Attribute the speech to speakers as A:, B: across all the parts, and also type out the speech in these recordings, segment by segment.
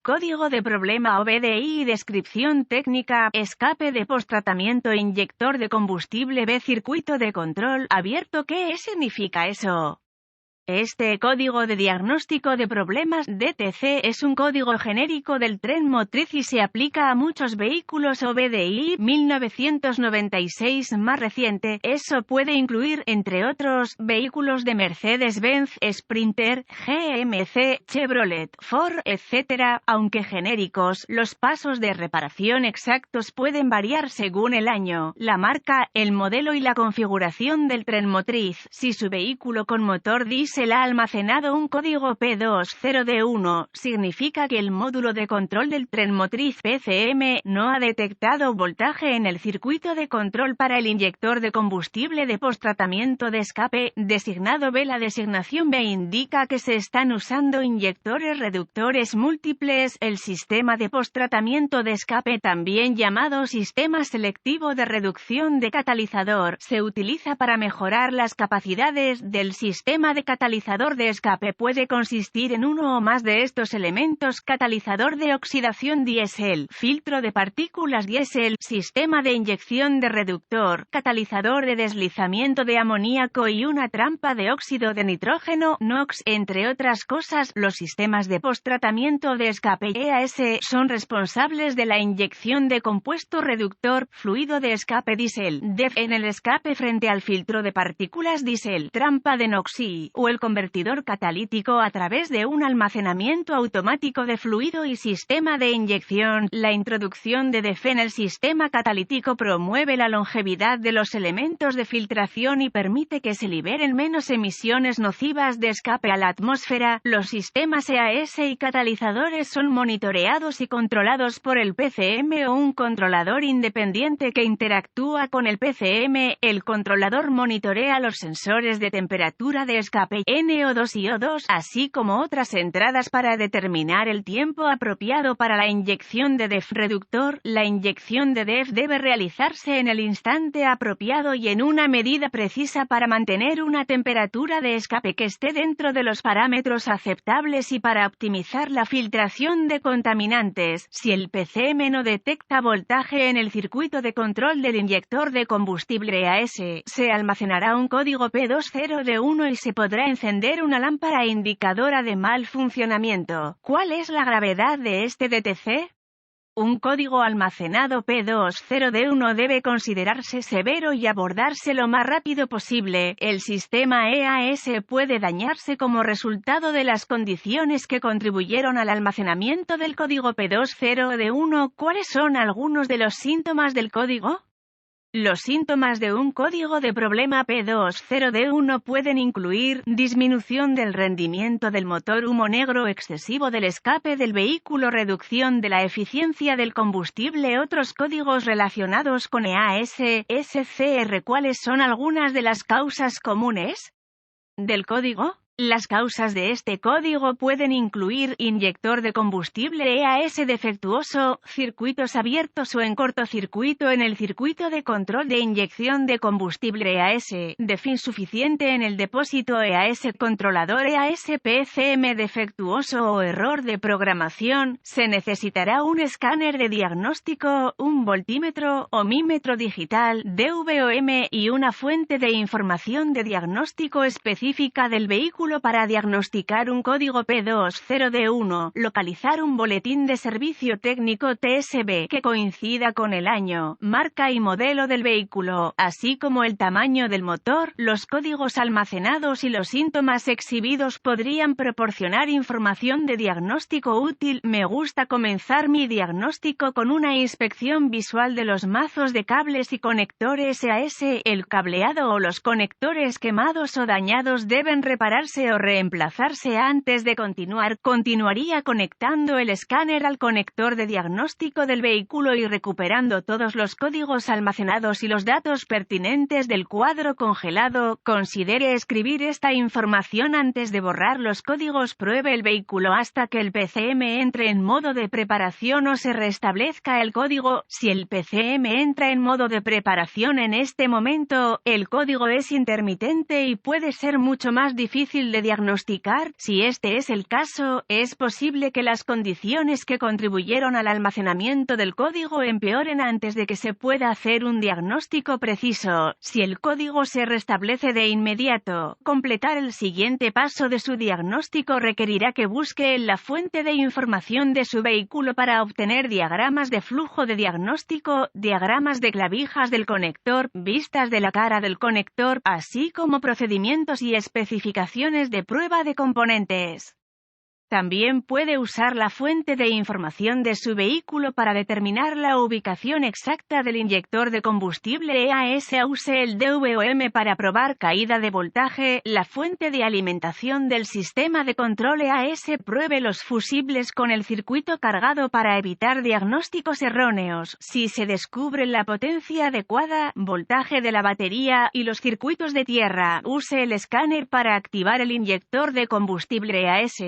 A: Código de problema OBDI y descripción técnica, escape de posttratamiento inyector de combustible B circuito de control abierto. ¿Qué significa eso? Este código de diagnóstico de problemas DTC es un código genérico del tren motriz y se aplica a muchos vehículos OBDI 1996 más reciente. Eso puede incluir, entre otros, vehículos de Mercedes-Benz, Sprinter, GMC, Chevrolet, Ford, etc. Aunque genéricos, los pasos de reparación exactos pueden variar según el año, la marca, el modelo y la configuración del tren motriz. Si su vehículo con motor diésel ha almacenado un código P20D1, significa que el módulo de control del tren motriz PCM no ha detectado voltaje en el circuito de control para el inyector de combustible de posttratamiento de escape, designado B. La designación B indica que se están usando inyectores reductores múltiples. El sistema de posttratamiento de escape, también llamado sistema selectivo de reducción de catalizador, se utiliza para mejorar las capacidades del sistema de catalizador de escape. Puede consistir en uno o más de estos elementos: catalizador de oxidación diésel, filtro de partículas diésel, sistema de inyección de reductor, catalizador de deslizamiento de amoníaco y una trampa de óxido de nitrógeno, NOx, entre otras cosas. Los sistemas de posttratamiento de escape EAS son responsables de la inyección de compuesto reductor, fluido de escape diésel, DEF, en el escape frente al filtro de partículas diésel, trampa de NOx o el convertidor catalítico a través de un almacenamiento automático de fluido y sistema de inyección. La introducción de DEF en el sistema catalítico promueve la longevidad de los elementos de filtración y permite que se liberen menos emisiones nocivas de escape a la atmósfera. Los sistemas EAS y catalizadores son monitoreados y controlados por el PCM o un controlador independiente que interactúa con el PCM. El controlador monitorea los sensores de temperatura de escape NO2 y O2, así como otras entradas para determinar el tiempo apropiado para la inyección de DEF reductor. La inyección de DEF debe realizarse en el instante apropiado y en una medida precisa para mantener una temperatura de escape que esté dentro de los parámetros aceptables y para optimizar la filtración de contaminantes. Si el PCM no detecta voltaje en el circuito de control del inyector de combustible EAS, se almacenará un código P20D1 y se podrá encender una lámpara indicadora de mal funcionamiento. ¿Cuál es la gravedad de este DTC? Un código almacenado P20D1 debe considerarse severo y abordarse lo más rápido posible. El sistema EAS puede dañarse como resultado de las condiciones que contribuyeron al almacenamiento del código P20D1. ¿Cuáles son algunos de los síntomas del código? Los síntomas de un código de problema P20D1 pueden incluir disminución del rendimiento del motor, humo negro excesivo del escape del vehículo, reducción de la eficiencia del combustible. Otros códigos relacionados con EAS, SCR. ¿Cuáles son algunas de las causas comunes del código? Las causas de este código pueden incluir inyector de combustible EAS defectuoso, circuitos abiertos o en cortocircuito en el circuito de control de inyección de combustible EAS, DEF insuficiente en el depósito EAS, controlador EAS PCM defectuoso o error de programación. Se necesitará un escáner de diagnóstico, un voltímetro, ohmímetro digital, DVOM y una fuente de información de diagnóstico específica del vehículo para diagnosticar un código P20D1, localizar un boletín de servicio técnico TSB que coincida con el año, marca y modelo del vehículo, así como el tamaño del motor. Los códigos almacenados y los síntomas exhibidos podrían proporcionar información de diagnóstico útil. Me gusta comenzar mi diagnóstico con una inspección visual de los mazos de cables y conectores EAS. El cableado o los conectores quemados o dañados deben repararse o reemplazarse antes de continuar. Continuaría conectando el escáner al conector de diagnóstico del vehículo y recuperando todos los códigos almacenados y los datos pertinentes del cuadro congelado. Considere escribir esta información antes de borrar los códigos. Pruebe el vehículo hasta que el PCM entre en modo de preparación o se restablezca el código. Si el PCM entra en modo de preparación en este momento, el código es intermitente y puede ser mucho más difícil difícil de diagnosticar. Si este es el caso, es posible que las condiciones que contribuyeron al almacenamiento del código empeoren antes de que se pueda hacer un diagnóstico preciso. Si el código se restablece de inmediato, completar el siguiente paso de su diagnóstico requerirá que busque en la fuente de información de su vehículo para obtener diagramas de flujo de diagnóstico, diagramas de clavijas del conector, vistas de la cara del conector, así como procedimientos y especificaciones de prueba de componentes. También puede usar la fuente de información de su vehículo para determinar la ubicación exacta del inyector de combustible EAS. Use el DVOM para probar caída de voltaje. La fuente de alimentación del sistema de control EAS. Pruebe los fusibles con el circuito cargado para evitar diagnósticos erróneos. Si se descubre la potencia adecuada, voltaje de la batería y los circuitos de tierra, use el escáner para activar el inyector de combustible EAS.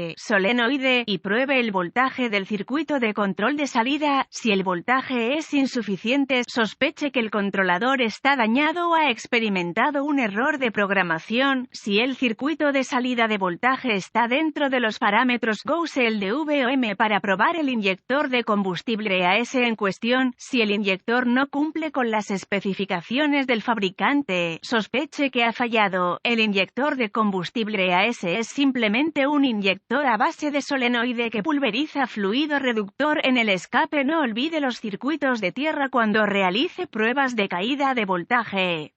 A: Y pruebe el voltaje del circuito de control de salida. Si el voltaje es insuficiente, sospeche que el controlador está dañado o ha experimentado un error de programación. Si el circuito de salida de voltaje está dentro de los parámetros, use el DVOM para probar el inyector de combustible EAS en cuestión. Si el inyector no cumple con las especificaciones del fabricante, sospeche que ha fallado. El inyector de combustible EAS es simplemente un inyector a base de solenoide que pulveriza fluido reductor en el escape. No olvide los circuitos de tierra cuando realice pruebas de caída de voltaje.